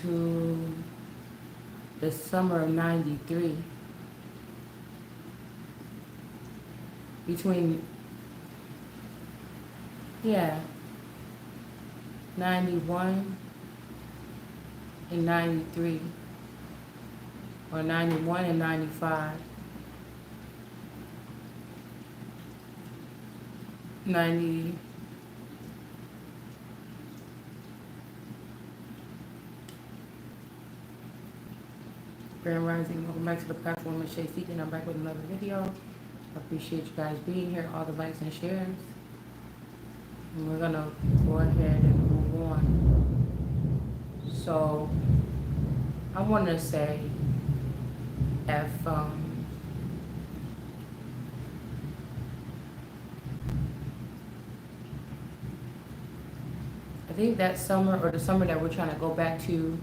to the summer of 93. Between, yeah, 91 and 93. Or 91 and 95. 90. Grand Rising, welcome back to the platform. It's Shay Seeking. I'm back with another video. I appreciate you guys being here, all the likes and shares. And we're gonna go ahead and move on. So I want to say, if I think that summer, or the summer that we're trying to go back to,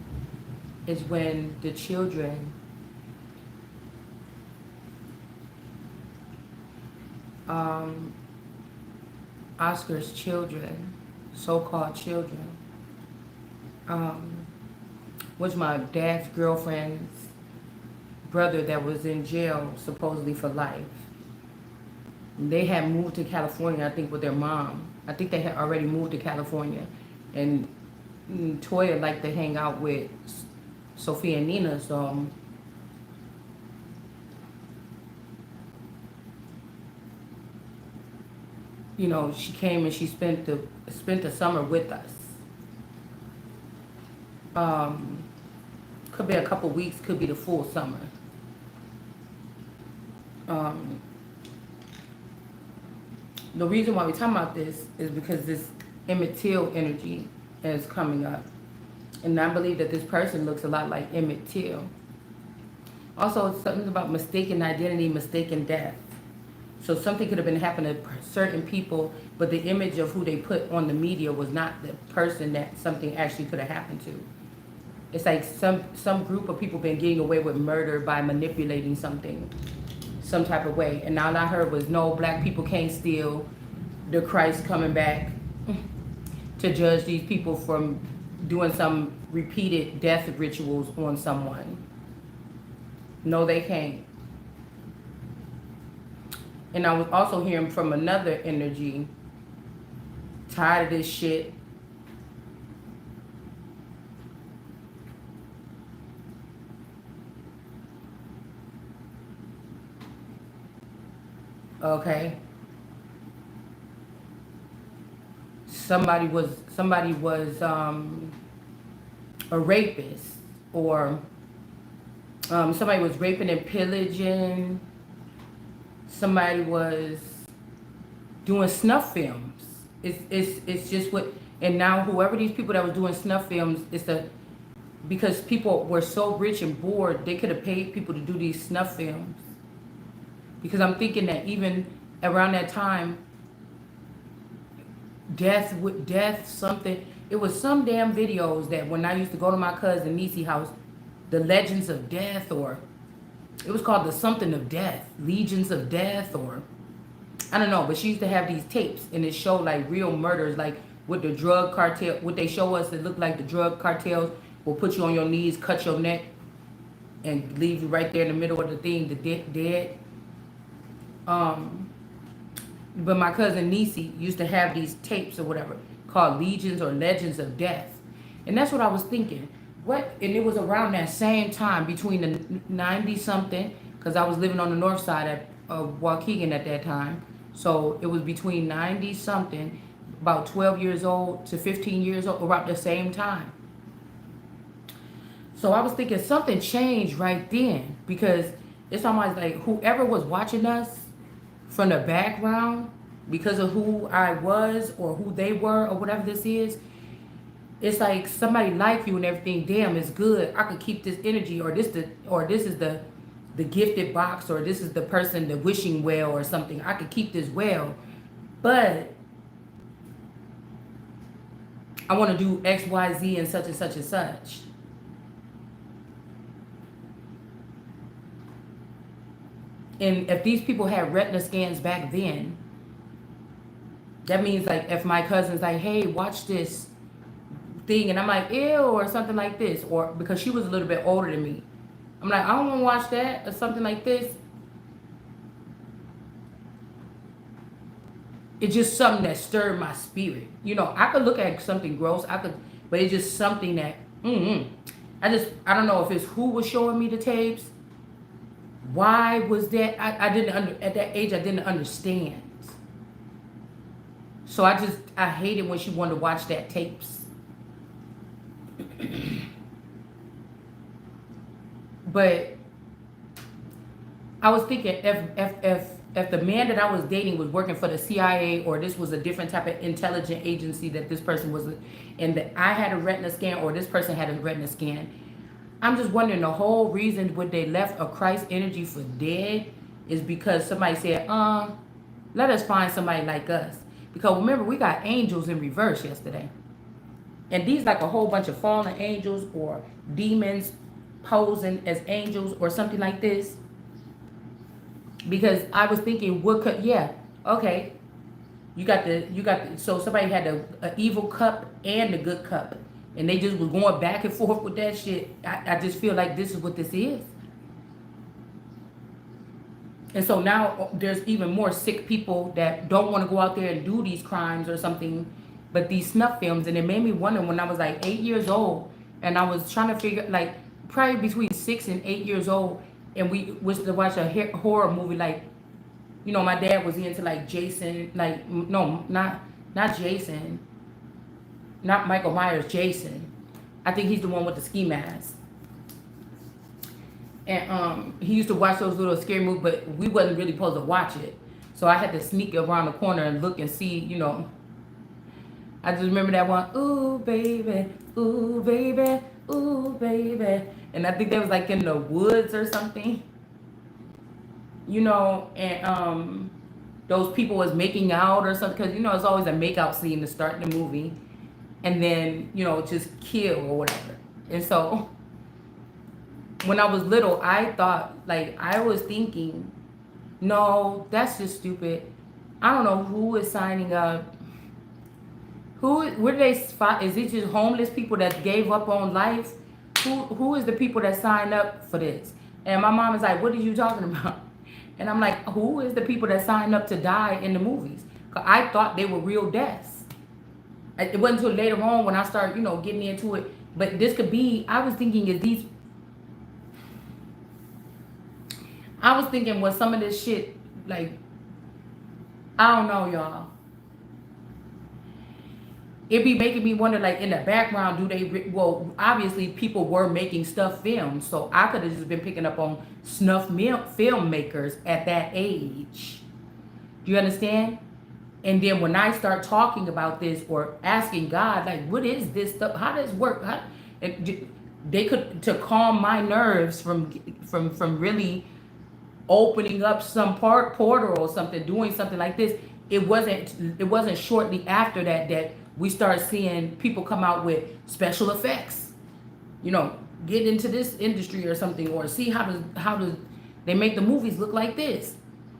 is when the children Oscar's children, so-called children, was my dad's girlfriend's brother that was in jail supposedly for life. They had moved to California, I think, with their mom. I think they had already moved to California. And Toya liked to hang out with Sophia and Nina, so you know, she came and she spent the summer with us. Could be a couple weeks, could be the full summer. The reason why we're talking about this is because this Emmett Till energy is coming up. And I believe that this person looks a lot like Emmett Till. Also, something about mistaken identity, mistaken death. So something could have been happening to certain people, but the image of who they put on the media was not the person that something actually could have happened to. It's like some group of people been getting away with murder by manipulating something, some type of way. And all I heard was, no, black people can't steal. The Christ coming back to judge these people from doing some repeated death rituals on someone. No, they can't. And I was also hearing from another energy, tired of this shit. Okay. Somebody was a rapist, or somebody was raping and pillaging. Somebody was doing snuff films. It's just what, and now whoever these people that was doing snuff films, because people were so rich and bored, they could have paid people to do these snuff films. Because I'm thinking that even around that time, something, it was some damn videos that when I used to go to my cousin Niecy house, the Legends of Death, or it was called the something of death, Legions of Death, or I don't know, but she used to have these tapes and it showed like real murders, like with the drug cartel. What they show us, it looked like the drug cartels will put you on your knees, cut your neck, and leave you right there in the middle of the thing, dead. But my cousin Niecy used to have these tapes or whatever called Legions or Legends of Death. And that's what I was thinking. What? And it was around that same time, between the 90-something, because I was living on the north side of Waukegan at that time. So it was between 90-something, about 12 years old to 15 years old, about the same time. So I was thinking something changed right then, because it's almost like whoever was watching us from the background, because of who I was or who they were or whatever this is, it's like somebody like you and everything. Damn, it's good. I could keep this energy, or this is the gifted box, or this is the person, the wishing well or something. I could keep this well, but I want to do X, Y, Z, and such and such and such. And if these people had retina scans back then, that means like if my cousin's like, hey, watch this thing, and I'm like, ew, or something like this, or because she was a little bit older than me. I'm like, I don't want to watch that or something like this. It's just something that stirred my spirit. You know, I could look at something gross, but it's just something that, I don't know if it's who was showing me the tapes. Why was that? I didn't at that age, I didn't understand. So I hated when she wanted to watch that tapes. But I was thinking if the man that I was dating was working for the CIA, or this was a different type of intelligent agency that this person was, and that I had a retina scan, or this person had a retina scan, I'm just wondering, the whole reason would they left a Christ energy for dead is because somebody said, let us find somebody like us. Because remember, we got angels in reverse yesterday. And these like a whole bunch of fallen angels or demons posing as angels or something like this. Because I was thinking, what could, okay. So somebody had a evil cup and a good cup. And they just was going back and forth with that shit. I just feel like this is what this is. And so now there's even more sick people that don't want to go out there and do these crimes or something, but these snuff films. And it made me wonder when I was like 8 years old, and I was trying to figure, like, probably between 6 and 8 years old, and we was to watch a horror movie, like, you know, my dad was into like Jason, like, no, not Jason, not Michael Myers, Jason. I think he's the one with the ski mask. And he used to watch those little scary movies, but we wasn't really supposed to watch it. So I had to sneak around the corner and look and see, you know. I just remember that one, ooh, baby, ooh, baby, ooh, baby. And I think that was like in the woods or something. You know, and those people was making out or something. Because, you know, it's always a make-out scene to start the movie. And then, you know, just kill or whatever. And so when I was little, I thought, like, I was thinking, no, that's just stupid. I don't know who is signing up. Where do they spot? Is it just homeless people that gave up on life? Who is the people that signed up for this? And my mom is like, what are you talking about? And I'm like, who is the people that signed up to die in the movies? Because I thought they were real deaths. It wasn't until later on when I started, you know, getting into it. But this could be, I was thinking, was some of this shit, like, I don't know, y'all. It be making me wonder, like, in the background, well, obviously people were making stuff filmed, so I could have just been picking up on snuff filmmakers at that age. Do you understand? And then when I start talking about this or asking God, like, what is this stuff? How does it work? They could, to calm my nerves from really opening up some portal or something, doing something like this. It wasn't shortly after that we start seeing people come out with special effects, you know, get into this industry or something, or see how does they make the movies look like this.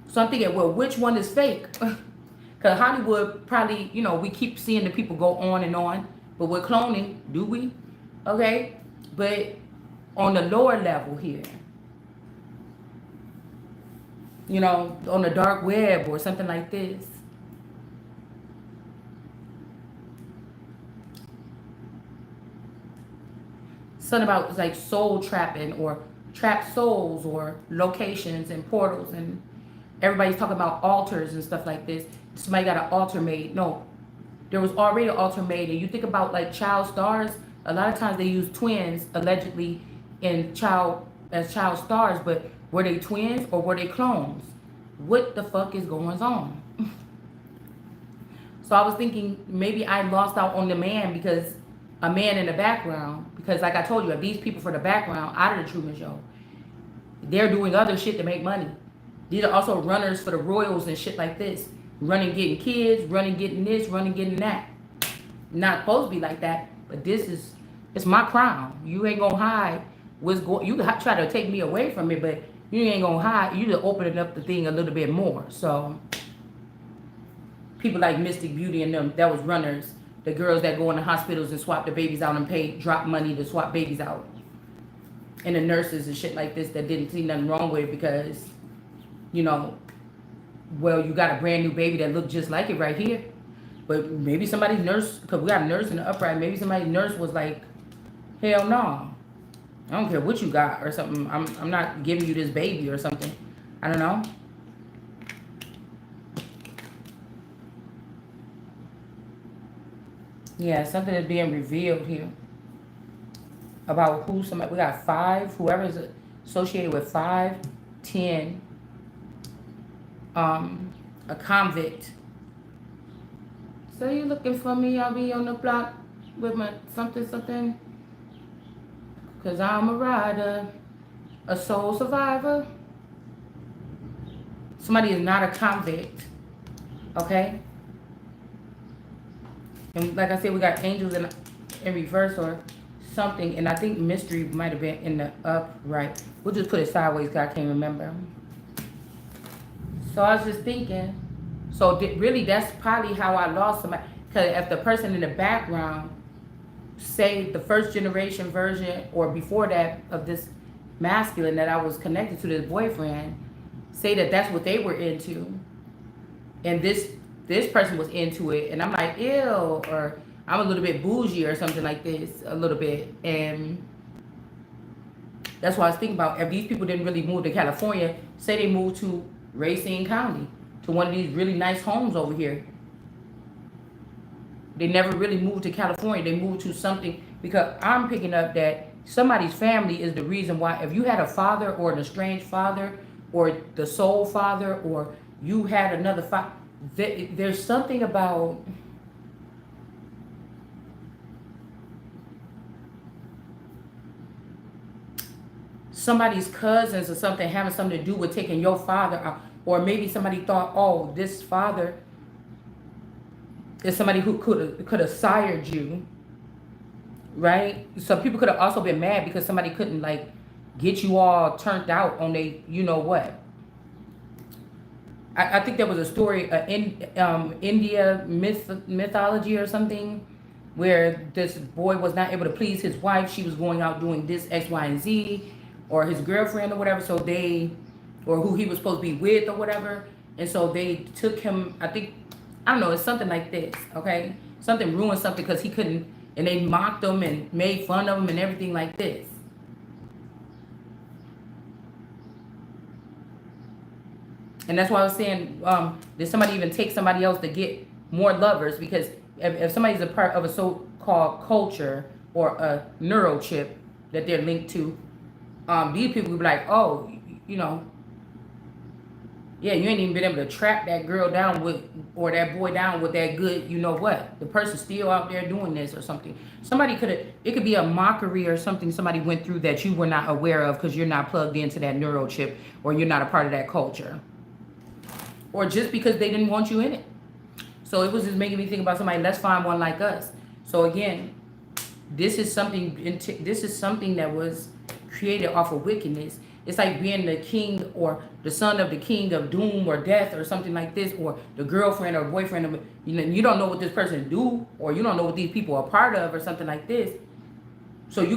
So I'm thinking, well, which one is fake? Because Hollywood probably, you know, we keep seeing the people go on and on, but with cloning, do we? Okay, but on the lower level here, you know, on the dark web or something like this. Something about like soul trapping or trapped souls or locations and portals, and everybody's talking about altars and stuff like this. Somebody got an altar made. No, there was already an altar made. And you think about like child stars, a lot of times they use twins allegedly in child stars, but were they twins or were they clones? What the fuck is going on? So I was thinking maybe I lost out on the man, because a man in the background, because like I told you, these people for the background out of the Truman Show, they're doing other shit to make money. These are also runners for the royals and shit like this. Running getting kids, running getting this, running getting that. Not supposed to be like that, but it's my crown. You ain't gonna hide what's going. You try to take me away from it, but you ain't gonna hide. You just opening up the thing a little bit more. So people like Mystic Beauty and them, that was runners the girls that go in the hospitals and swap the babies out and pay drop money to swap babies out. And the nurses and shit like this that didn't see nothing wrong with it because, you know, well, you got a brand new baby that looked just like it right here. But maybe somebody's nurse, because we got a nurse in the upright, maybe somebody's nurse was like, hell no. I don't care what you got or something. I'm not giving you this baby or something. I don't know. Yeah, something is being revealed here about who somebody. We got 5. Whoever is associated with 5, 10. A convict. So you looking for me? I'll be on the block with my something. Cause I'm a rider, a soul survivor. Somebody is not a convict. Okay? And like I said, we got angels in reverse or something. And I think mystery might have been in the upright. We'll just put it sideways because I can't remember. So I was just thinking. So really, that's probably how I lost somebody. Because if the person in the background, say the first generation version or before that of this masculine that I was connected to, this boyfriend, say that that's what they were into. And this person was into it. And I'm like, ew, or I'm a little bit bougie or something like this, a little bit. And that's why I was thinking about if these people didn't really move to California, say they moved to Racine County, to one of these really nice homes over here. They never really moved to California. They moved to something, because I'm picking up that somebody's family is the reason why. If you had a father or an estranged father or the soul father, or you had another father, there's something about somebody's cousins or something having something to do with taking your father out. Or maybe somebody thought, oh, this father is somebody who could have sired you, right? So people could have also been mad because somebody couldn't like get you all turned out on they, you know what? I think there was a story in India mythology or something, where this boy was not able to please his wife. She was going out doing this X, Y, and Z, or his girlfriend or whatever. So they, or who he was supposed to be with or whatever. And so they took him, I think, I don't know, it's something like this, okay? Something ruined something because he couldn't, and they mocked him and made fun of him and everything like this. And that's why I was saying, did somebody even take somebody else to get more lovers? Because if somebody's a part of a so-called culture or a neurochip that they're linked to, these people would be like, oh, you know, yeah, you ain't even been able to track that girl down with, or that boy down with that good, you know what? The person's still out there doing this or something. Somebody could have, it could be a mockery or something somebody went through that you were not aware of because you're not plugged into that neurochip, or you're not a part of that culture. Or just because they didn't want you in it. So it was just making me think about somebody, let's find one like us. So again, this is something that was created off of wickedness. It's like being the king or the son of the king of doom or death or something like this, or the girlfriend or boyfriend of, you know, you don't know what this person do, or you don't know what these people are part of or something like this. So you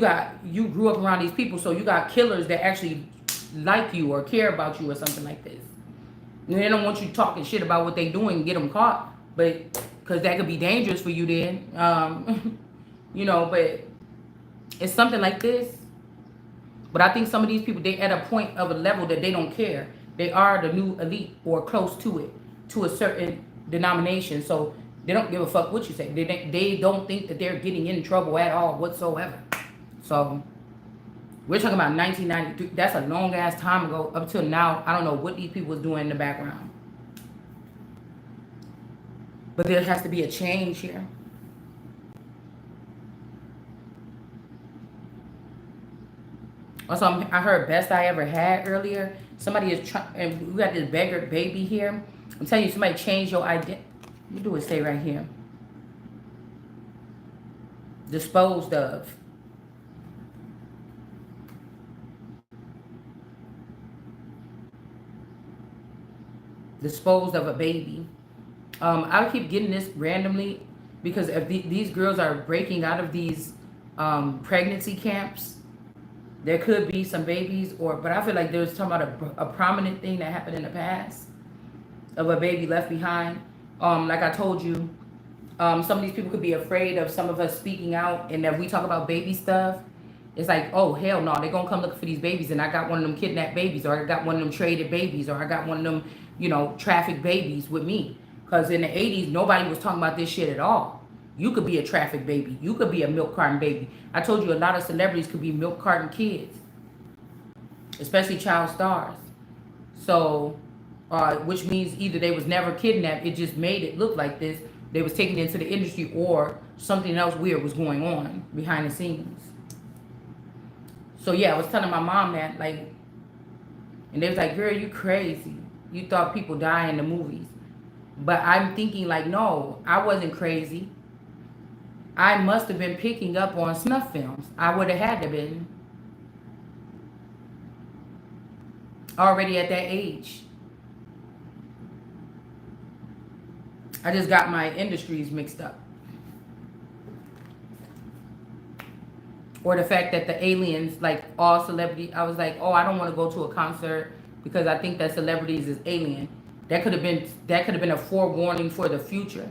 grew up around these people, so you got killers that actually like you or care about you or something like this. And they don't want you talking shit about what they doing and get them caught, but because that could be dangerous for you then. You know, but it's something like this. But I think some of these people, they at a point of a level that they don't care. They are the new elite or close to it, to a certain denomination. So they don't give a fuck what you say. They don't think that they're getting in trouble at all whatsoever. So we're talking about 1993. That's a long ass time ago. Up till now, I don't know what these people was doing in the background. But there has to be a change here. Also, I heard best I ever had earlier. Somebody is trying, and we got this beggar baby here. I'm telling you, somebody changed your identity. Let me do it, say right here. Disposed of. Disposed of a baby. I keep getting this randomly. Because if these girls are breaking out of these pregnancy camps, there could be some babies, but I feel like there's talking about a prominent thing that happened in the past of a baby left behind. Like I told you, some of these people could be afraid of some of us speaking out, and that we talk about baby stuff. It's like, oh, hell no, they're going to come looking for these babies, and I got one of them kidnapped babies, or I got one of them traded babies, or I got one of them, trafficked babies with me. Because in the 80s, nobody was talking about this shit at all. You could be a trafficked baby. You could be a milk carton baby. I told you a lot of celebrities could be milk carton kids, especially child stars. So, which means either they was never kidnapped, it just made it look like this. They was taken into the industry, or something else weird was going on behind the scenes. So yeah, I was telling my mom that, like, and they was like, girl, you crazy. You thought people die in the movies. But I'm thinking like, no, I wasn't crazy. I must have been picking up on snuff films. I would have had to been. Already at that age. I just got my industries mixed up. Or the fact that the aliens, like all celebrities, I was like, oh, I don't want to go to a concert because I think that celebrities is alien. That could have been a forewarning for the future.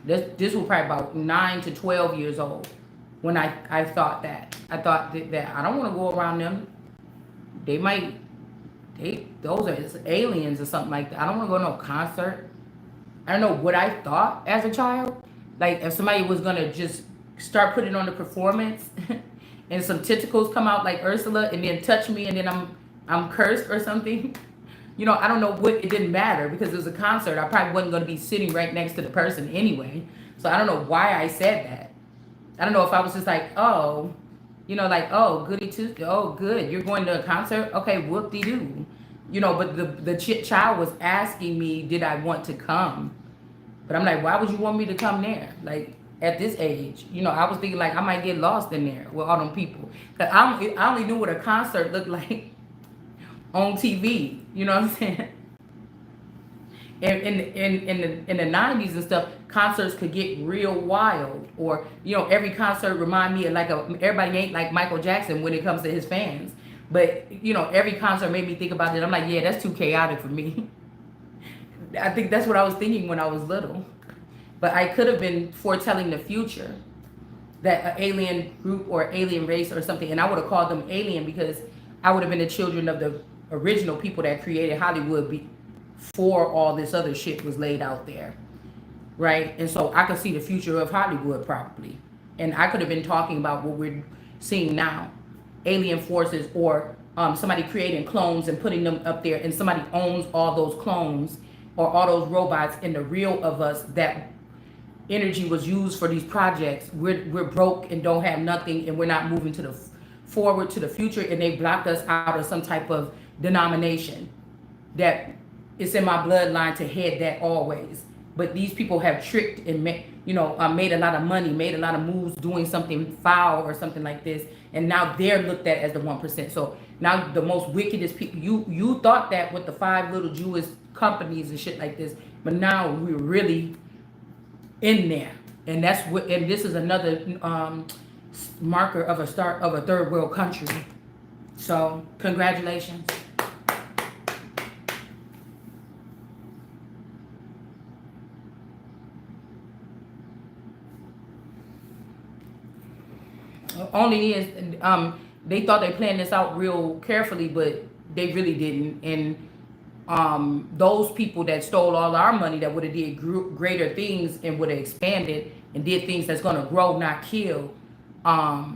This was probably about 9 to 12 years old when I thought that. I thought that I don't want to go around them. Those are aliens or something like that. I don't want to go to no concert. I don't know what I thought as a child. Like if somebody was gonna just start putting on the performance and some tentacles come out like Ursula and then touch me and then I'm cursed or something. I don't know what, it didn't matter because it was a concert. I probably wasn't going to be sitting right next to the person anyway. So I don't know why I said that. I don't know if I was just like, oh, like, oh, goody Tuesday. Oh, good. You're going to a concert? Okay, whoop-de-doo. But the child was asking me, did I want to come? But I'm like, why would you want me to come there? Like, at this age, I was thinking like I might get lost in there with all them people. Cause I only knew what a concert looked like on TV. You know what I'm saying? And in the 90s and stuff, concerts could get real wild. Or, every concert remind me of everybody ain't like Michael Jackson when it comes to his fans. But, every concert made me think about it. I'm like, yeah, that's too chaotic for me. I think that's what I was thinking when I was little. But I could have been foretelling the future. That an alien group or alien race or something. And I would have called them alien because I would have been the children of the original people that created Hollywood before all this other shit was laid out there, right? And so I could see the future of Hollywood probably, and I could have been talking about what we're seeing now, alien forces, or somebody creating clones and putting them up there, and somebody owns all those clones or all those robots, and the real of us, that energy was used for these projects, we're broke and don't have nothing, and we're not moving to the forward to the future, and they blocked us out of some type of denomination that it's in my bloodline to head that always. But these people have tricked and made a lot of money, made a lot of moves, doing something foul or something like this, and now they're looked at as the 1%. So now the most wickedest people, you thought that with the 5 little Jewish companies and shit like this, but now we're really in there, and this is another marker of a start of a third world country. So congratulations. Only is they thought they planned this out real carefully, but they really didn't. And those people that stole all our money that would have did greater things and would have expanded and did things that's going to grow, not kill. By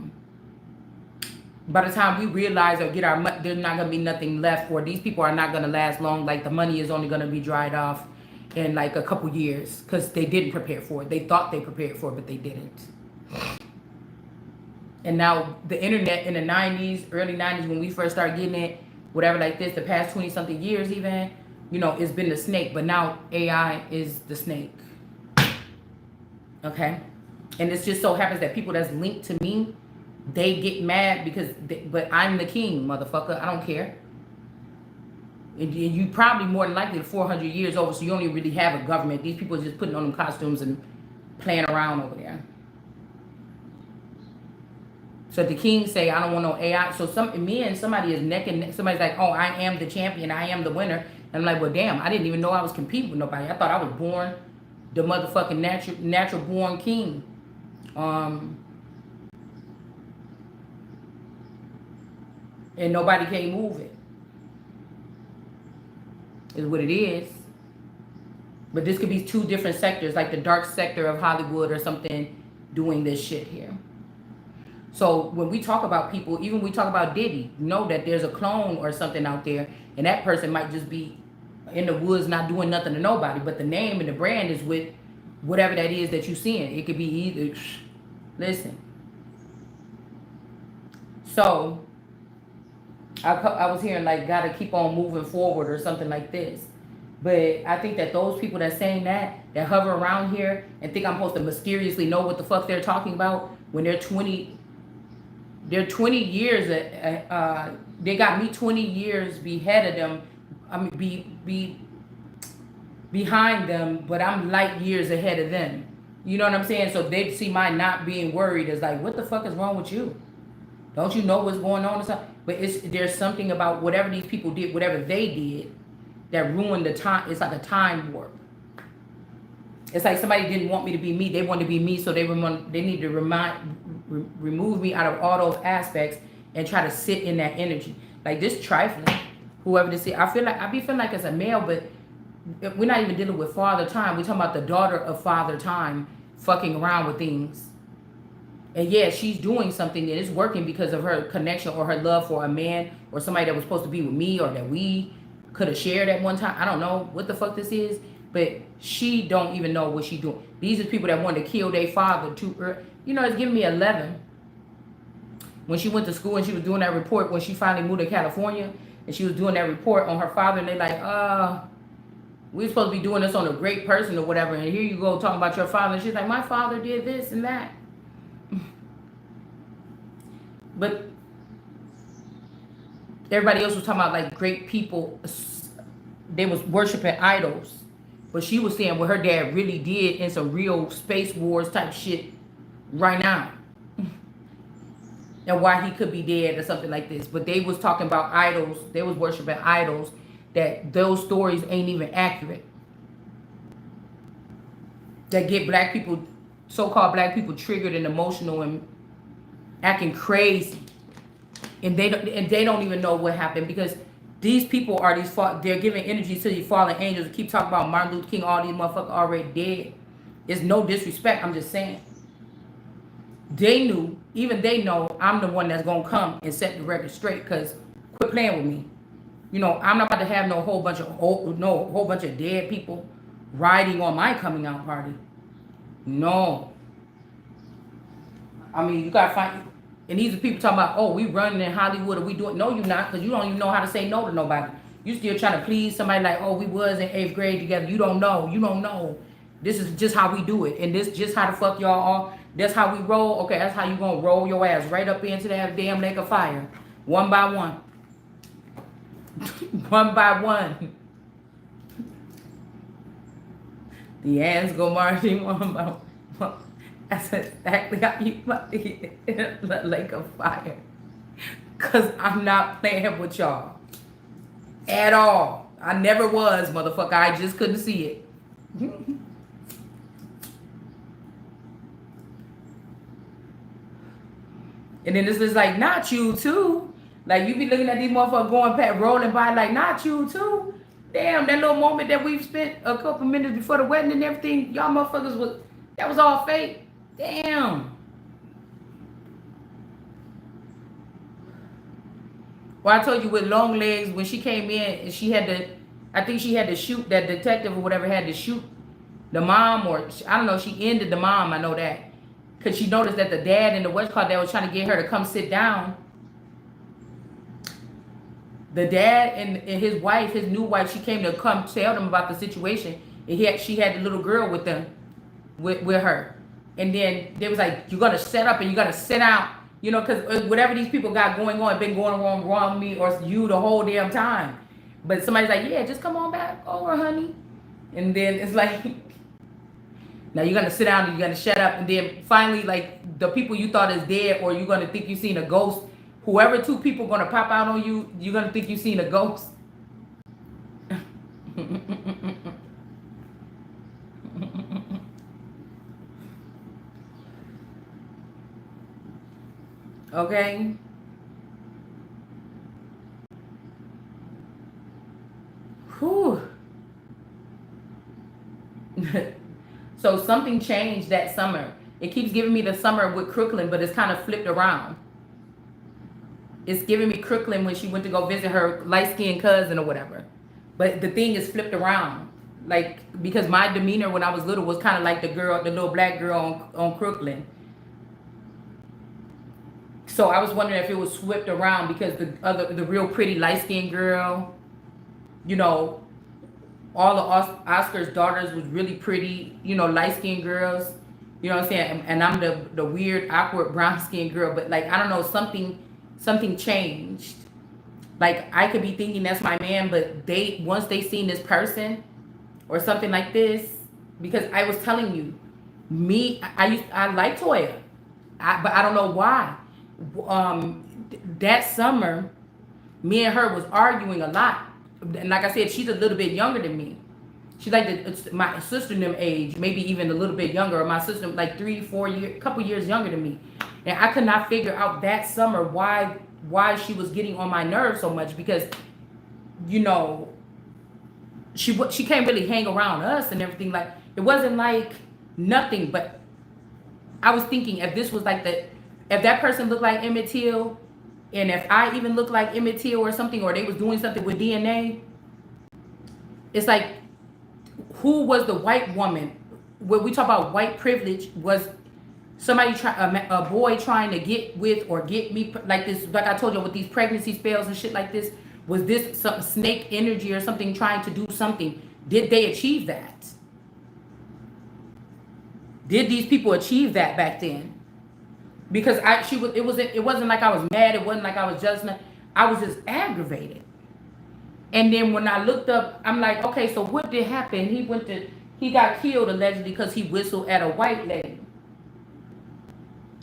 the time we realize or get our money, there's not going to be nothing left, or these people are not going to last long. Like the money is only going to be dried off in like a couple years because they didn't prepare for it. They thought they prepared for it, but they didn't. And now the internet in the 90s, early 90s, when we first started getting it, whatever like this, the past 20 something years even, it's been the snake. But now AI is the snake. Okay? And it just so happens that people that's linked to me, they get mad because, but I'm the king, motherfucker. I don't care. And you probably more than likely 400 years over, so you don't even really have a government. These people are just putting on them costumes and playing around over there. So the king say, I don't want no AI. So me and somebody is neck and neck. Somebody's like, oh, I am the champion. I am the winner. And I'm like, well, damn, I didn't even know I was competing with nobody. I thought I was born the motherfucking natural born king. And nobody can move it. Is what it is. But this could be two different sectors, like the dark sector of Hollywood or something doing this shit here. So when we talk about people, even when we talk about Diddy, know that there's a clone or something out there, and that person might just be in the woods not doing nothing to nobody, but the name and the brand is with whatever that is that you're seeing. It could be either, listen. So I was hearing like, gotta keep on moving forward or something like this. But I think that those people that saying that hover around here and think I'm supposed to mysteriously know what the fuck they're talking about when they're 20 years, they got me 20 years ahead of them. I mean, behind them, but I'm light years ahead of them. You know what I'm saying? So they see my not being worried as like, what the fuck is wrong with you? Don't you know what's going on? But there's something about whatever these people did, whatever they did, that ruined the time. It's like a time warp. It's like somebody didn't want me to be me. They wanted to be me, so they need to remove me out of all those aspects and try to sit in that energy. Like this trifling, whoever this is. I be feeling like it's a male, but we're not even dealing with father time. We're talking about the daughter of father time fucking around with things. And yeah, she's doing something that is working because of her connection or her love for a man or somebody that was supposed to be with me or that we could have shared at one time. I don't know what the fuck this is, but she don't even know what she's doing. These are people that wanted to kill their father too early. You know, it's giving me 11. When she went to school and she was doing that report, when she finally moved to California and she was doing that report on her father, and they like, we're supposed to be doing this on a great person or whatever, and here you go talking about your father. And she's like, my father did this and that. But everybody else was talking about like great people. They was worshiping idols. But she was saying what her dad really did in some real space wars type shit right now. And why he could be dead or something like this. But they was talking about idols. They was worshiping idols. That those stories ain't even accurate. That get black people, so-called black people, triggered and emotional and acting crazy. And they don't even know what happened, because these people are they're giving energy to these fallen angels. Keep talking about Martin Luther King, all these motherfuckers already dead. It's no disrespect, I'm just saying. They knew, even they know I'm the one that's gonna come and set the record straight, because quit playing with me. You know, I'm not about to have no whole bunch of dead people riding on my coming out party. No. I mean, you gotta find. And these are people talking about, oh, we running in Hollywood, or we doing. No, you're not, because you don't even know how to say no to nobody. You still trying to please somebody like, oh, we was in 8th grade together. You don't know. You don't know. This is just how we do it. And this just how the fuck y'all are. That's how we roll. Okay, that's how you gonna roll your ass right up into that damn lake of fire. One by one. One by one. The ants go marching one by one. That's exactly how you about to get in the lake of fire. Because I'm not playing with y'all. At all. I never was, motherfucker. I just couldn't see it. And then this is like, not you too. Like, you be looking at these motherfuckers going past, rolling by like, not you too. Damn, that little moment that we've spent a couple minutes before the wedding and everything, y'all motherfuckers that was all fake. Damn. Well, I told you with long legs, when she came in and she had to, I think she had to shoot, that detective or whatever had to shoot the mom, or I don't know, she ended the mom, I know that. Because she noticed that the dad and the West Club that was trying to get her to come sit down. The dad and his wife, his new wife, she came to come tell them about the situation. And she had the little girl with them, with her. And then they was like, you're going to set up and you got to sit out. You know, because whatever these people got going on, been going wrong with me or you the whole damn time. But somebody's like, yeah, just come on back over, honey. And then it's like, Now you're gonna sit down and you're gonna shut up, and then finally, like the people you thought is dead, or you're gonna think you seen a ghost. Whoever two people gonna pop out on you, you're gonna think you seen a ghost. Okay. Whew. So something changed that summer. It keeps giving me the summer with Crooklyn, but it's kind of flipped around. It's giving me Crooklyn when she went to go visit her light-skinned cousin or whatever. But the thing is flipped around. Like, because my demeanor when I was little was kind of like the girl, the little black girl on Crooklyn. So I was wondering if it was flipped around because the real pretty light-skinned girl, you know, all of Oscar's daughters was really pretty, you know, light-skinned girls. You know what I'm saying? And I'm the weird, awkward, brown-skinned girl. But like, I don't know, something changed. Like, I could be thinking that's my man, but once they seen this person or something like this, because I was telling you, I like Toya, but I don't know why. That summer, me and her was arguing a lot. And like I said, she's a little bit younger than me. She's like my sister in them age, maybe even a little bit younger. Or my sister like 3-4 years, couple years younger than me. And I could not figure out that summer why she was getting on my nerves so much, because, you know, she can't really hang around us and everything. Like, it wasn't like nothing, but I was thinking if this was like if that person looked like Emmett Till, and if I even looked like Emmett Till or something, or they was doing something with DNA, it's like, who was the white woman? When we talk about white privilege, was somebody a boy trying to get with or get me like this? Like I told you, with these pregnancy spells and shit like this, was this some snake energy or something trying to do something? Did they achieve that? Did these people achieve that back then? Because it wasn't like I was mad. It wasn't like I was I was just aggravated. And then when I looked up, I'm like, okay, so what did happen? He got killed allegedly because he whistled at a white lady.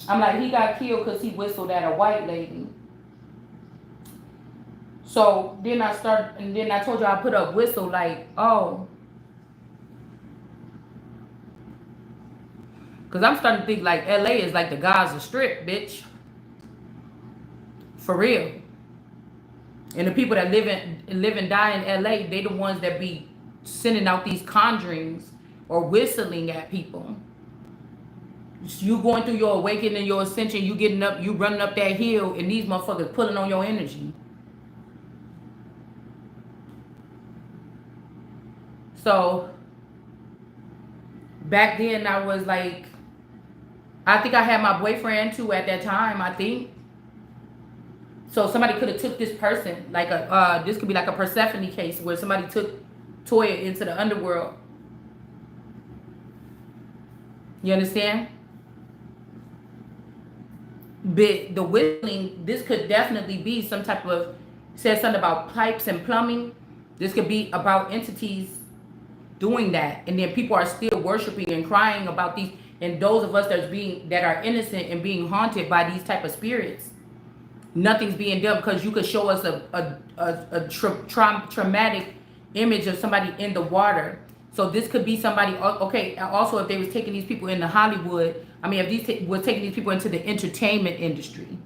I'm like, he got killed because he whistled at a white lady. So then I told you I put up whistle like, oh. Because I'm starting to think like LA is like the Gaza Strip, bitch. For real. And the people that live and die in LA, they the ones that be sending out these conjurings or whistling at people. You going through your awakening, your ascension, you getting up, you running up that hill, and these motherfuckers pulling on your energy. So back then I was like, I think I had my boyfriend too at that time, I think. So somebody could have took this person, like this could be like a Persephone case where somebody took Toya into the underworld. You understand? But the whistling, this could definitely be some type of, said something about pipes and plumbing. This could be about entities doing that. And then people are still worshiping and crying about these. And those of us that are innocent and being haunted by these type of spirits, nothing's being done, because you could show us a traumatic image of somebody in the water. So this could be somebody, okay, also if they was taking these people into Hollywood, I mean, if these was taking these people into the entertainment industry,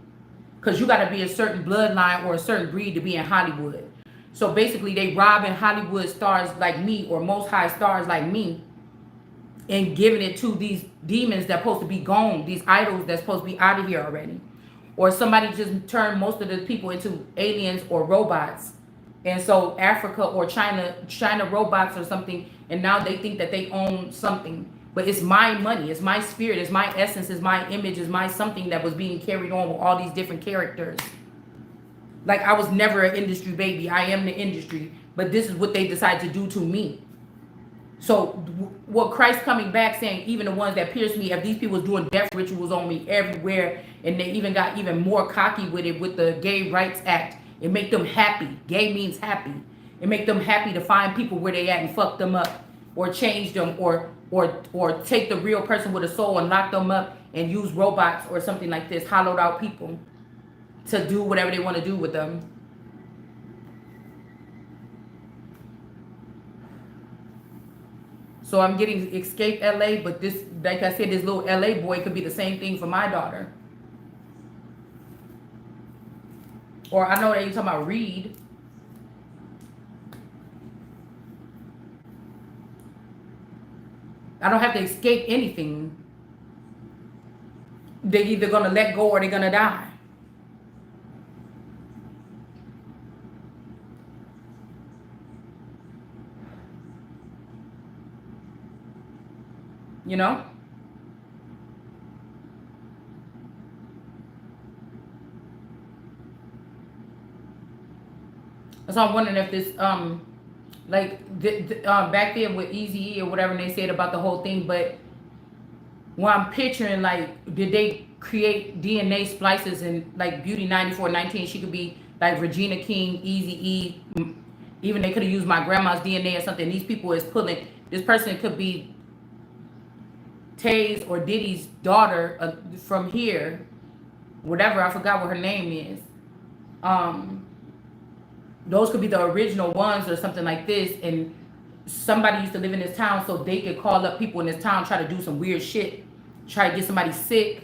because you got to be a certain bloodline or a certain breed to be in Hollywood. So basically they robbing Hollywood stars like me, or most high stars like me, and giving it to these demons that's supposed to be gone, these idols that's supposed to be out of here already. Or somebody just turned most of the people into aliens or robots. And so Africa or China robots or something, and now they think that they own something. But it's my money, it's my spirit, it's my essence, it's my image, it's my something that was being carried on with all these different characters. Like, I was never an industry baby. I am the industry. But this is what they decide to do to me. So what Christ coming back saying, even the ones that pierced me, if these people was doing death rituals on me everywhere, and they even got even more cocky with it with the Gay Rights Act, it make them happy. Gay means happy. It make them happy to find people where they at and fuck them up, or change them, or or take the real person with a soul and lock them up and use robots or something like this, hollowed out people, to do whatever they want to do with them. So I'm getting escape LA, but this, like I said, this little LA boy could be the same thing for my daughter. Or I know they talking about Reed. I don't have to escape anything. They're either going to let go or they're going to die. You know? So I'm wondering if this, like, back there with Eazy-E or whatever they said about the whole thing, but what I'm picturing, like, did they create DNA splices and, like, Beauty 9419, she could be, like, Regina King, Eazy-E, even they could have used my grandma's DNA or something. These people is pulling, this person could be Tay's or Diddy's daughter from here, whatever, I forgot what her name is. Those could be the original ones or something like this, and somebody used to live in this town so they could call up people in this town, try to do some weird shit, try to get somebody sick.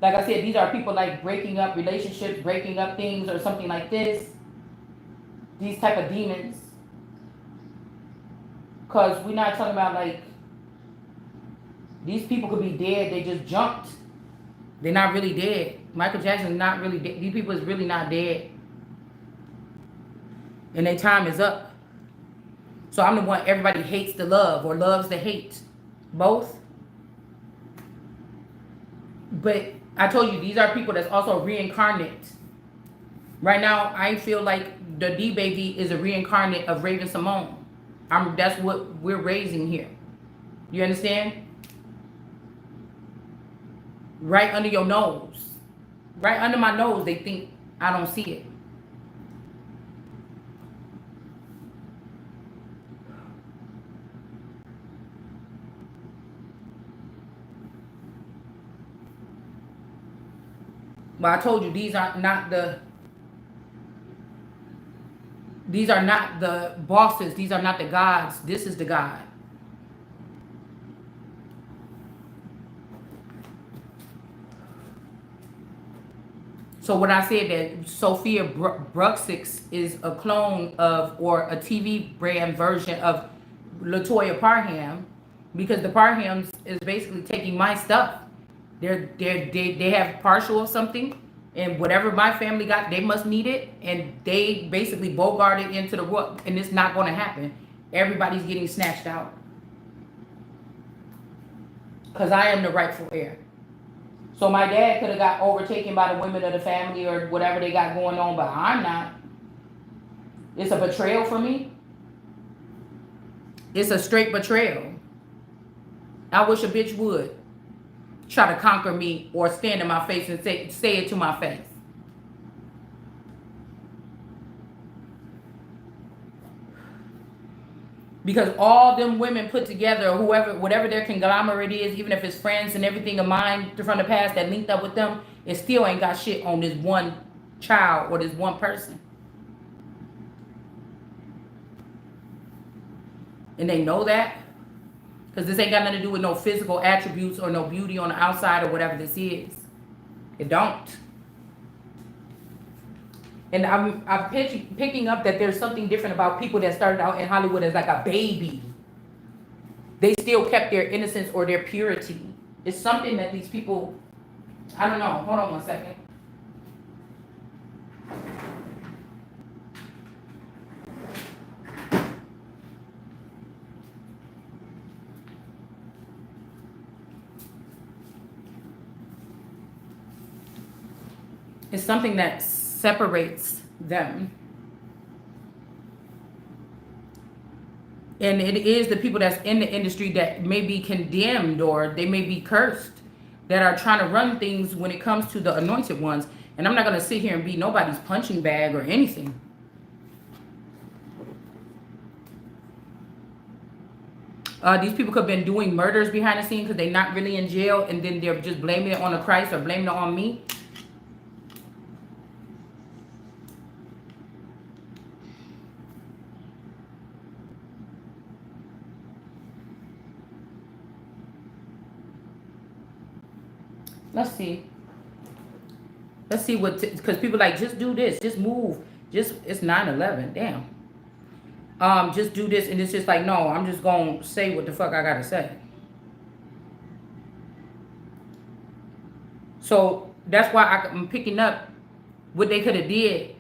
Like I said, these are people like breaking up relationships, breaking up things or something like this. These type of demons. Because we're not talking about like, these people could be dead, they just jumped. They're not really dead. Michael Jackson's not really dead. These people is really not dead. And their time is up. So I'm the one everybody hates to love or loves to hate. Both. But I told you, these are people that's also reincarnate. Right now, I feel like the D-Baby is a reincarnate of Raven Simone. That's what we're raising here. You understand? Right under your nose. Right under my nose, they think I don't see it. But I told you, these are not the bosses. These are not the gods. This is the God. So when I said that Sophia Bruxix is a clone of, or a TV brand version of LaToya Parham, because the Parhams is basically taking my stuff. They have partial of something, and whatever my family got, they must need it, and they basically bogarted into the world, and it's not going to happen. Everybody's getting snatched out because I am the rightful heir. So my dad could have got overtaken by the women of the family or whatever they got going on, but I'm not. It's a betrayal for me. It's a straight betrayal. I wish a bitch would try to conquer me or stand in my face and say it to my face. Because all them women put together, whatever their conglomerate is, even if it's friends and everything of mine from the past that linked up with them, it still ain't got shit on this one child or this one person. And they know that. Because this ain't got nothing to do with no physical attributes or no beauty on the outside or whatever this is. It don't. And I'm picking up that there's something different about people that started out in Hollywood as like a baby. They still kept their innocence or their purity. It's something that these people, I don't know. Hold on one second. It's something that separates them. And it is the people that's in the industry that may be condemned or they may be cursed that are trying to run things when it comes to the anointed ones. And I'm not going to sit here and be nobody's punching bag or anything. These people could have been doing murders behind the scenes because they're not really in jail, and then they're just blaming it on the Christ or blaming it on me. Let's see. Let's see what, because people like, just do this, just move, just, it's 9/11, damn. Just do this, and it's just like, no, I'm just gonna say what the fuck I gotta say. So that's why I'm picking up what they could have did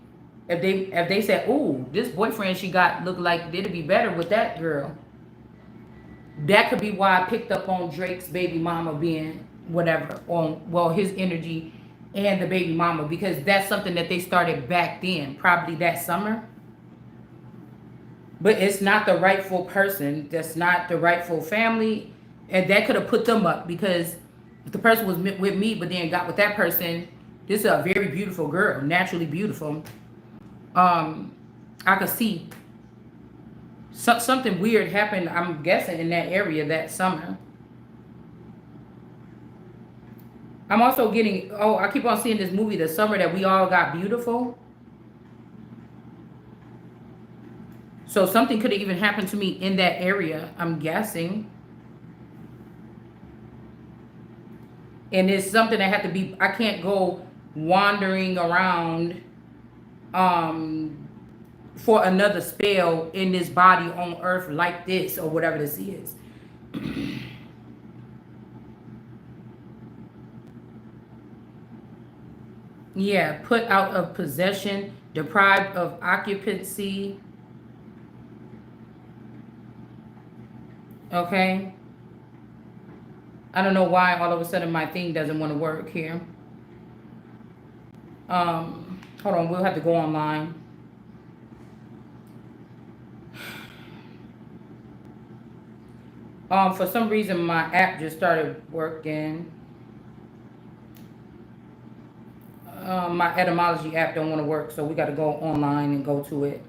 if they said, "Ooh, this boyfriend she got looked like it'd be better with that girl." That could be why I picked up on Drake's baby mama being whatever on, well, his energy and the baby mama, because that's something that they started back then, probably that summer. But it's not the rightful person. That's not the rightful family, and that could have put them up, because if the person was with me but then got with that person, this is a very beautiful girl, naturally beautiful. I could see something weird happened, I'm guessing, in that area that summer. I'm also getting, oh, I keep on seeing this movie, The Summer That We All Got Beautiful. So something could have even happened to me in that area, I'm guessing. And it's something that had to be, I can't go wandering around for another spell in this body on earth like this, or whatever this is. Yeah, put out of possession, deprived of occupancy. Okay. I don't know why all of a sudden my thing doesn't want to work here. Hold on, we'll have to go online. For some reason my app just started working. My etymology app don't want to work, so we got to go online and go to it.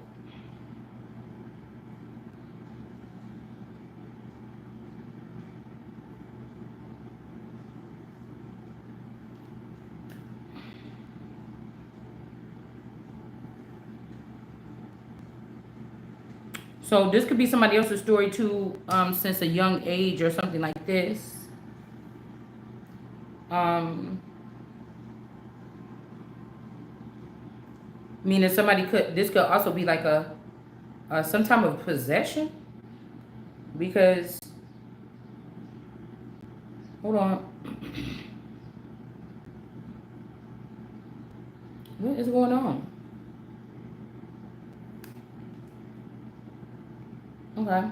So this could be somebody else's story too, since a young age or something like this. Meaning somebody could, this could also be like a some type of possession, because, hold on, what is going on? Okay.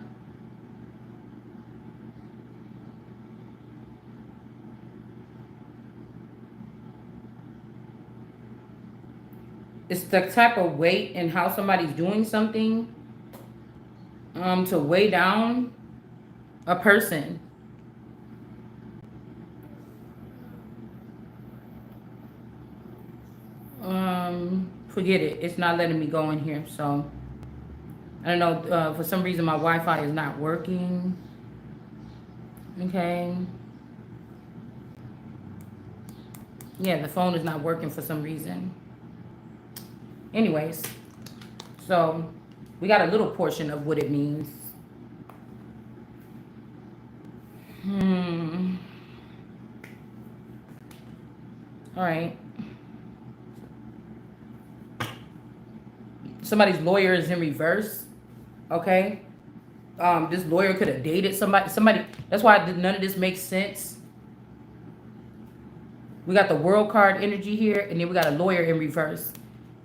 It's the type of weight and how somebody's doing something to weigh down a person. Forget it. It's not letting me go in here. So I don't know. For some reason, my Wi-Fi is not working. Okay. Yeah, the phone is not working for some reason. Anyways, so we got a little portion of what it means. All right. Somebody's lawyer is in reverse. Okay. This lawyer could have dated somebody. That's why none of this makes sense. We got the world card energy here, and then we got a lawyer in reverse.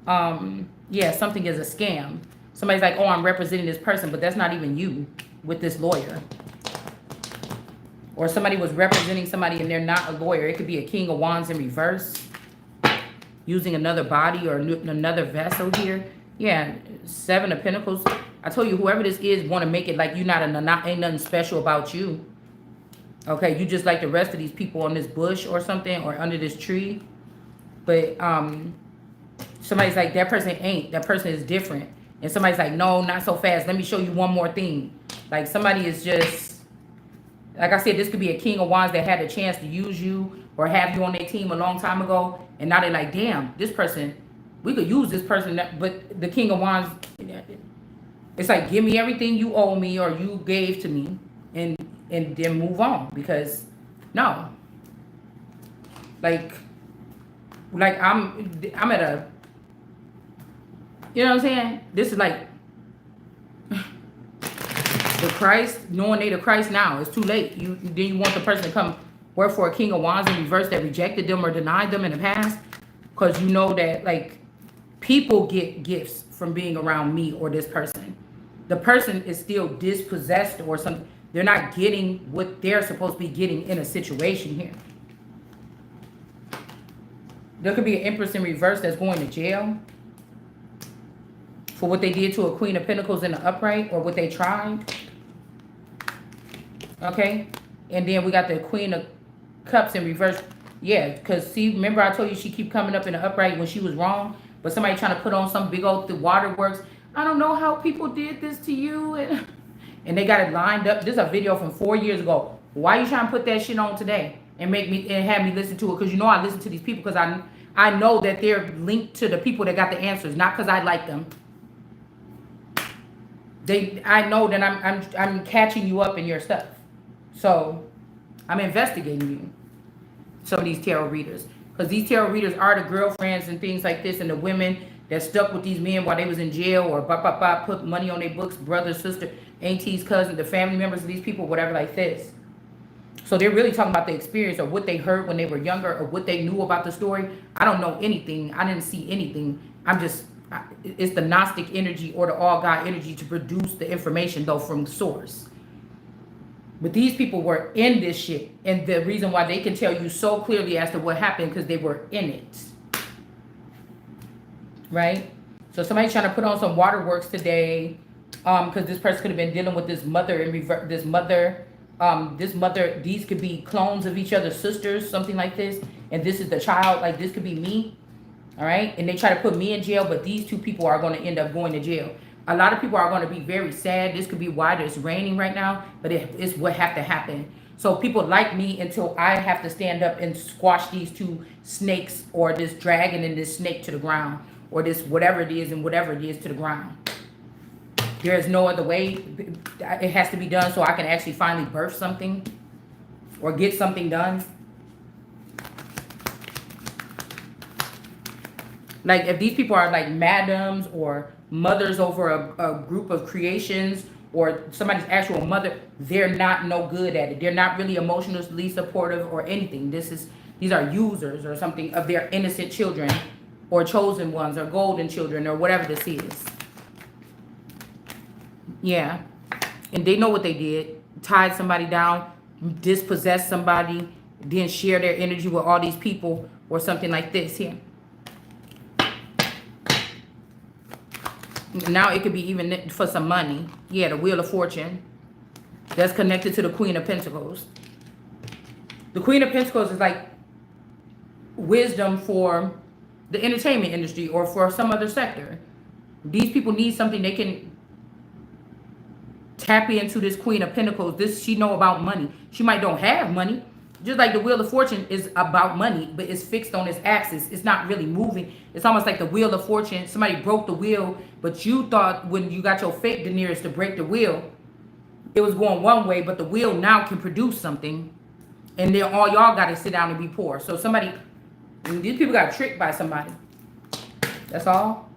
Yeah, something is a scam. Somebody's like, oh, I'm representing this person, but that's not even you with this lawyer. Or somebody was representing somebody and they're not a lawyer. It could be a King of Wands in reverse, using another body or another vessel here. Yeah, Seven of Pentacles. I told you, whoever this is want to make it like you ain't nothing special about you. Okay, you just like the rest of these people on this bush or something, or under this tree. But somebody's like, that person ain't. That person is different. And somebody's like, no, not so fast. Let me show you one more thing. Like somebody is just Like I said, this could be a King of Wands that had a chance to use you or have you on their team a long time ago. And now they're like, damn, this person, we could use this person. But the King of Wands, it's like, give me everything you owe me or you gave to me and then move on. Because, no. Like I'm at a, you know what I'm saying? This is like, the Christ, knowing they the Christ now, it's too late. Then you want the person to come work for a King of Wands in reverse that rejected them or denied them in the past, because you know that like people get gifts from being around me or this person. The person is still dispossessed or something. They're not getting what they're supposed to be getting in a situation here. There could be an Empress in reverse that's going to jail for what they did to a Queen of Pentacles in the upright or what they tried. Okay, and then we got the Queen of Cups in reverse. Yeah, because see, remember I told you she keep coming up in the upright when she was wrong, but somebody trying to put on some big old waterworks. I don't know how people did this to you, and they got it lined up. This is a video from 4 years ago. Why you trying to put that shit on today and make me and have me listen to it? Because you know I listen to these people because I know that they're linked to the people that got the answers, not because I like them. I know that I'm catching you up in your stuff. So, I'm investigating you. Some of these tarot readers. Because these tarot readers are the girlfriends and things like this. And the women that stuck with these men while they was in jail. Or put money on their books. Brother, sister, aunties, cousins, the family members of these people. Whatever like this. So, they're really talking about the experience. Or what they heard when they were younger. Or what they knew about the story. I don't know anything. I didn't see anything. It's the Gnostic energy or the all God energy to produce the information though from the source. But these people were in this shit. And the reason why they can tell you so clearly as to what happened because they were in it. Right? So somebody's trying to put on some waterworks today. Because this person could have been dealing with this mother and this mother, these could be clones of each other's sisters, something like this. And this is the child, like this could be me. All right. And they try to put me in jail, but these two people are going to end up going to jail. A lot of people are going to be very sad. This could be why it's raining right now, but it's what have to happen. So people like me until I have to stand up and squash these two snakes or this dragon and this snake to the ground or this whatever it is and whatever it is to the ground. There is no other way. It has to be done so I can actually finally birth something or get something done. Like if these people are like madams or mothers over a group of creations or somebody's actual mother, they're not no good at it. They're not really emotionally supportive or anything. These are users or something of their innocent children or chosen ones or golden children or whatever this is. Yeah. And they know what they did. Tied somebody down, dispossessed somebody, then share their energy with all these people or something like this here. Now it could be even for some money. Yeah, the Wheel of Fortune. That's connected to the Queen of Pentacles. The Queen of Pentacles is like wisdom for the entertainment industry or for some other sector. These people need something they can tap into this Queen of Pentacles. She know about money. She might don't have money. Just like the Wheel of Fortune is about money, but it's fixed on its axis. It's not really moving. It's almost like the Wheel of Fortune. Somebody broke the wheel, but you thought when you got your fake deniers to break the wheel, it was going one way, but the wheel now can produce something. And then all y'all got to sit down and be poor. So these people got tricked by somebody. That's all.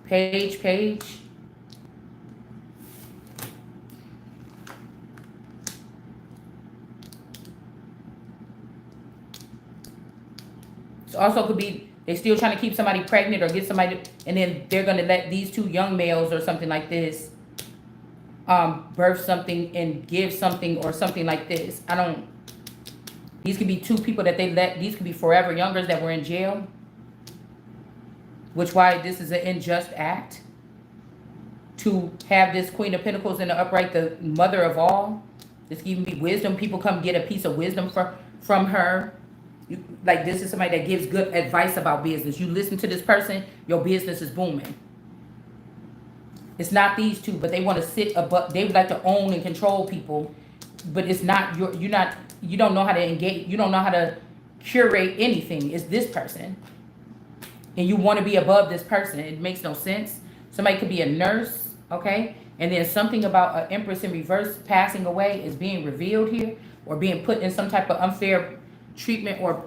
Page. Also could be they still trying to keep somebody pregnant or get somebody, and then they're going to let these two young males or something like this birth something and give something or something like this. These could be two people that these could be forever youngers that were in jail, which why this is an unjust act to have this Queen of Pentacles in the upright, the mother of all. This could even be wisdom. People come get a piece of wisdom from her. Like this is somebody that gives good advice about business. You listen to this person, your business is booming. It's not these two, but they want to sit above. They would like to own and control people, but it's not your. You're not. You don't know how to engage. You don't know how to curate anything. It's this person, and you want to be above this person. It makes no sense. Somebody could be a nurse, okay, and then something about an Empress in reverse passing away is being revealed here, or being put in some type of unfair treatment or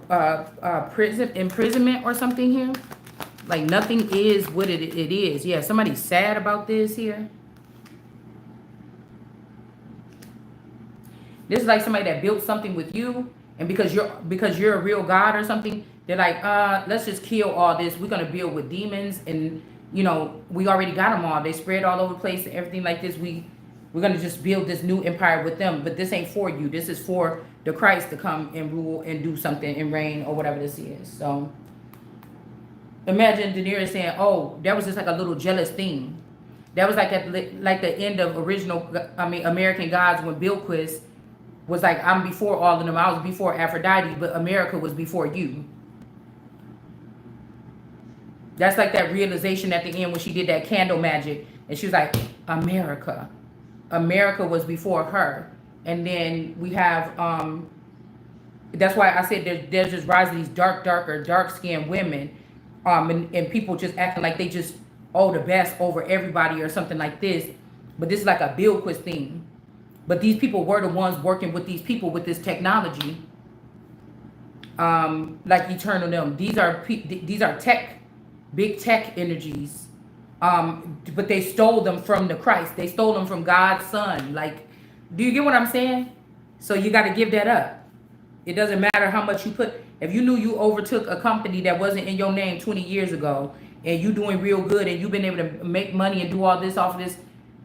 imprisonment or something here. Like nothing is what it is. Yeah, somebody's sad about this here. This is like somebody that built something with you, and because you're a real god or something, they're like, let's just kill all this. We're gonna build with demons, and you know, we already got them all. They spread all over the place and everything like this. We're gonna just build this new empire with them. But this ain't for you. This is for the Christ to come and rule and do something and reign or whatever this is. So imagine Daenerys saying, "Oh, that was just like a little jealous thing." That was like at the end of American Gods, when Bilquis was like, "I'm before all of them. I was before Aphrodite, but America was before you." That's like that realization at the end when she did that candle magic, and she was like, America was before her. And then we have that's why I said there's just rising these dark-skinned women, and people just acting like they just the best over everybody or something like this. But this is like a Bilquis thing. But these people were the ones working with these people with this technology, like Eternal them. These are tech, big tech energies, but they stole them from the Christ. They stole them from God's Son. Like, do you get what I'm saying? So you got to give that up. It doesn't matter how much you put. If you knew you overtook a company that wasn't in your name 20 years ago, and you doing real good, and you've been able to make money and do all this off of this,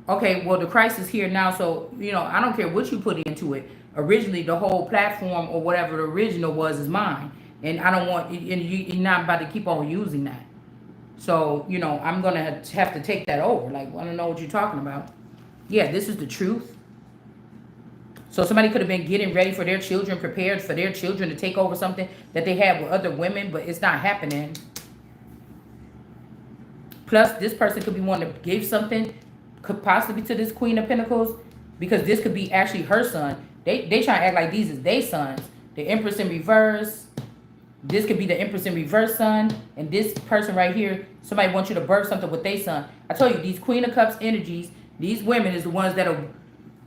okay, well, the Christ is here now, so, you know, I don't care what you put into it. Originally, the whole platform or whatever the original was is mine. And I don't want, and you're not about to keep on using that. So, you know, I'm going to have to take that over. Like, I don't know what you're talking about. Yeah, this is the truth. So somebody could have been getting ready for their children, prepared for their children to take over something that they had with other women, but it's not happening. Plus, this person could be wanting to give something, could possibly to this Queen of Pentacles, because this could be actually her son. They try to act like these is their sons. The Empress in reverse. This could be the Empress in reverse son. And this person right here, somebody wants you to birth something with their son. I told you, these Queen of Cups energies, these women is the ones that are,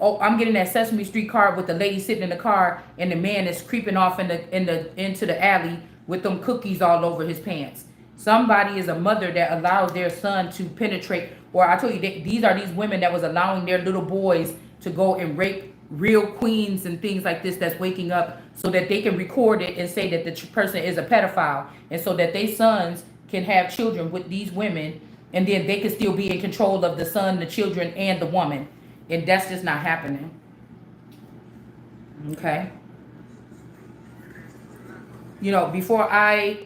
I'm getting that Sesame Street card with the lady sitting in the car and the man is creeping off into the alley with them cookies all over his pants. Somebody is a mother that allows their son to penetrate. Or I told you, these are these women that was allowing their little boys to go and rape real queens and things like this that's waking up, so that they can record it and say that the person is a pedophile. And so that their sons can have children with these women, and then they can still be in control of the son, the children, and the woman. And that's just not happening. Okay. You know, before I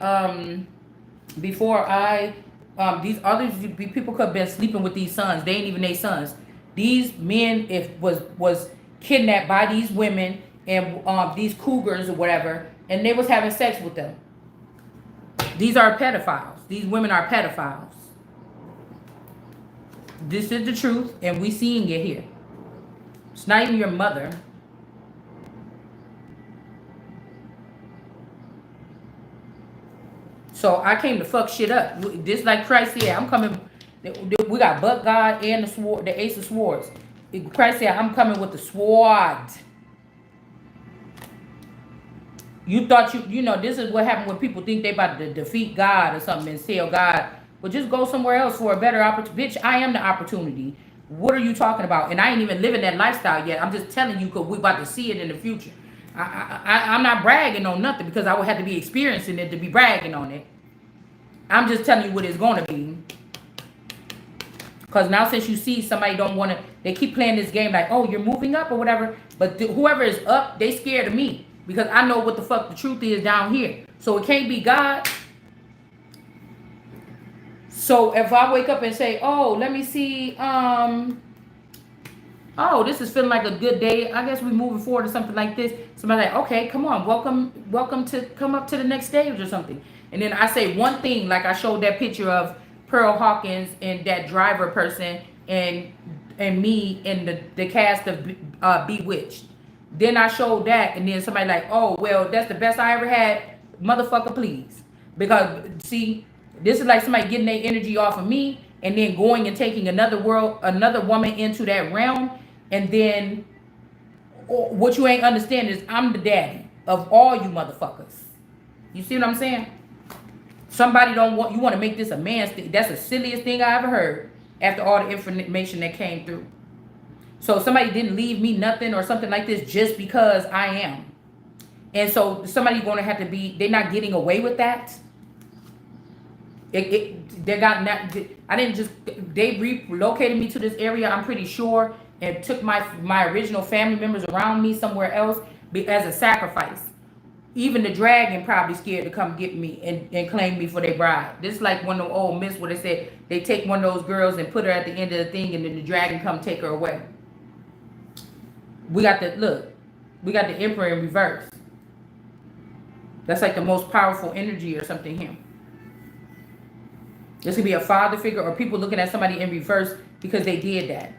these other people could have been sleeping with these sons. They ain't even their sons. These men was kidnapped by these women and these cougars or whatever, and they was having sex with them. These are pedophiles. These women are pedophiles. This is the truth, and we seeing it here. It's not even your mother. So I came to fuck shit up. Just like Christ said, I'm coming. We got Buck God and the sword, the Ace of Swords. Christ said, I'm coming with the sword. You thought you know, this is what happened when people think they about to defeat God or something and sell God. But just go somewhere else for a better opportunity. Bitch, I am the opportunity. What are you talking about? And I ain't even living that lifestyle yet. I'm just telling you because we about to see it in the future. I'm not bragging on nothing because I would have to be experiencing it to be bragging on it. I'm just telling you what it's going to be. Because now since you see somebody don't want to, they keep playing this game like, oh, you're moving up or whatever. But whoever is up, they scared of me. Because I know what the fuck the truth is down here. So it can't be God. So if I wake up and say, oh, let me see, oh, this is feeling like a good day, I guess we're moving forward or something like this. Somebody like, okay, come on, welcome to come up to the next stage or something. And then I say one thing, like I showed that picture of Pearl Hawkins and that driver person and me in the cast of Bewitched. Then I showed that, and then somebody like, oh well, that's the best I ever had. Motherfucker, please. Because see, this is like somebody getting their energy off of me and then going and taking another woman into that realm, and then what you ain't understand is I'm the daddy of all you motherfuckers. You see what I'm saying? Somebody don't want you want to make this a man's thing. That's the silliest thing I ever heard after all the information that came through. So somebody didn't leave me nothing or something like this just because I am. And so somebody's going to have to be, they're not getting away with that. They got not, I didn't just, they relocated me to this area, I'm pretty sure, and took my original family members around me somewhere else as a sacrifice. Even the dragon probably scared to come get me and claim me for their bride. This is like one of the old myths where they said they take one of those girls and put her at the end of the thing, and then the dragon come take her away. We got the emperor in reverse. That's like the most powerful energy or something here. This could be a father figure or people looking at somebody in reverse because they did that.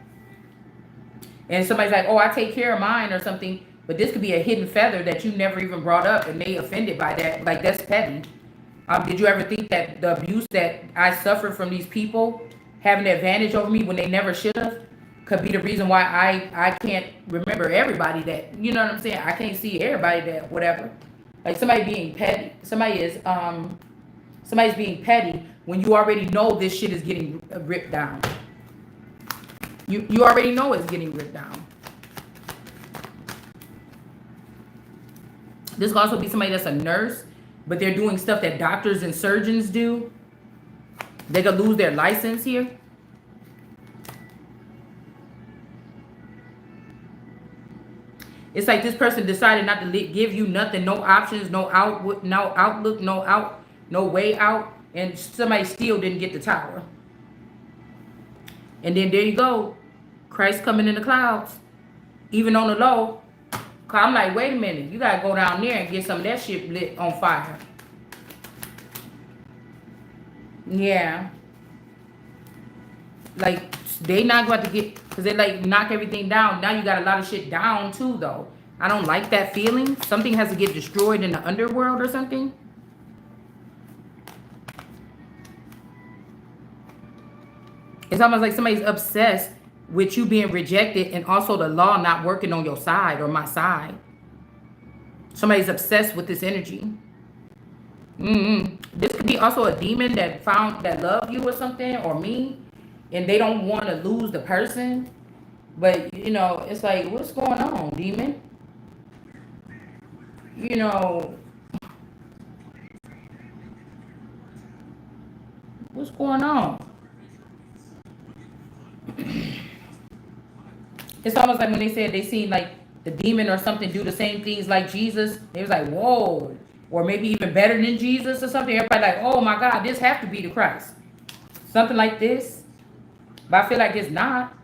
And somebody's like, oh, I take care of mine or something. But this could be a hidden feather that you never even brought up and they offended by that. Like, that's petty. Did you ever think that the abuse that I suffered from these people having the advantage over me when they never should have could be the reason why I can't remember everybody that, you know what I'm saying? I can't see everybody that, whatever. Like somebody being petty. Somebody's being petty when you already know this shit is getting ripped down. You already know it's getting ripped down. This could also be somebody that's a nurse, but they're doing stuff that doctors and surgeons do. They could lose their license here. It's like this person decided not to give you nothing, no options, no outlook, no way out, and somebody still didn't get the tower. And then there you go, Christ coming in the clouds, even on the low. I'm like, wait a minute, you gotta go down there and get some of that shit lit on fire. Yeah. Like, they not going to get, because they like knock everything down. Now you got a lot of shit down too, though. I don't like that feeling. Something has to get destroyed in the underworld or something. It's almost like somebody's obsessed with you being rejected and also the law not working on your side or my side. Somebody's obsessed with this energy. This could be also a demon that loved you or something, or me, and they don't want to lose the person. But, you know, it's like, what's going on, demon? You know, what's going on? It's almost like when they said they seen like the demon or something do the same things like Jesus. They was like, whoa. Or maybe even better than Jesus or something. Everybody like, oh my God, this have to be the Christ. Something like this. But I feel like it's not.